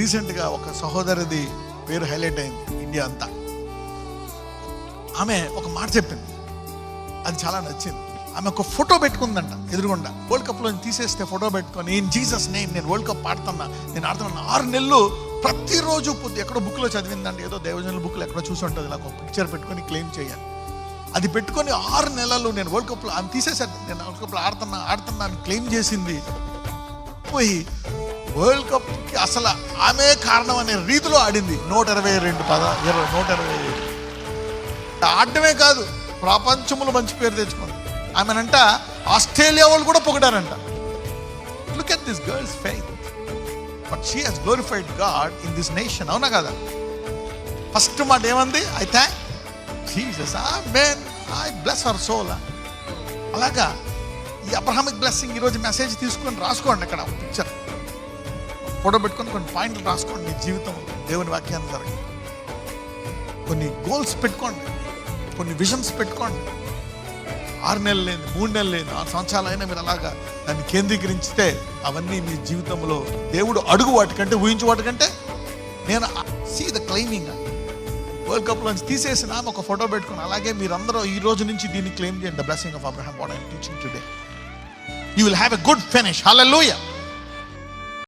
రీసెంట్గా ఒక సహోదరిది పేరు హైలైట్ అయింది ఇండియా అంతా. ఆమె ఒక మాట చెప్పింది, అది చాలా నచ్చింది. ఆమె ఒక ఫోటో పెట్టుకుందంట ఎదురుగుండా. వరల్డ్ కప్లో తీసేస్తే ఫోటో పెట్టుకొని, ఇన్ జీసస్ నేమ్ నేను వరల్డ్ కప్ ఆడుతున్నా, నేను ఆడుతున్నా. 6 నెలలు ప్రతిరోజు ఎక్కడో బుక్లో చదివిందండి, ఏదో దైవజనుల బుక్లో ఎక్కడో చూసి ఉంటుంది, ఇలా ఒక పిక్చర్ పెట్టుకొని క్లెయిమ్ చేయాలి. అది పెట్టుకొని 6 నెలలు నేను వరల్డ్ కప్లో, ఆమె తీసేసాను, నేను వరల్డ్ కప్లో ఆడుతున్నా అని క్లెయిమ్ చేసింది. పోయి వరల్డ్ కప్కి అసలు ఆమె కారణం అనే రీతిలో ఆడింది. 122 ఆడటమే కాదు, ప్రపంచంలో మంచి పేరు తెచ్చుకుంది. ఆమెనంట ఆస్ట్రేలియా వాళ్ళు కూడా పొగిడారంట. Look at this girls faith, but she has glorified God in this nation. అవునా కదా? ఫస్ట్ మాట ఏమంది? I thank Jesus, amen, I bless her soul. అలాగా ఈ అబ్రహామిక్ బ్లెస్సింగ్ ఈరోజు మెసేజ్ తీసుకొని రాసుకోండి. అక్కడ పిక్చర్ ఫోటో పెట్టుకొని కొన్ని పాయింట్లు రాసుకోండి. మీ జీవితంలో దేవుని వాక్యాన్ని జరగండి. కొన్ని గోల్స్ పెట్టుకోండి, కొన్ని విజన్స్ పెట్టుకోండి. 6 నెలలు లేదు, 3 నెలలు లేదు, 6 సంవత్సరాలు అయినా మీరు అలాగా దాన్ని కేంద్రీకరించితే అవన్నీ మీ జీవితంలో దేవుడు అడుగు వాటికంటే, ఊహించు వాటికంటే. నేను see the claiming. World cup నుంచి తీసేసిన ఒక ఫోటో పెట్టుకుని, అలాగే మీరందరూ ఈ రోజు నుంచి దీన్ని క్లెయిమ్ చేయండి. The blessing of Abraham, what I am teaching today. You will have a good finish. Hallelujah.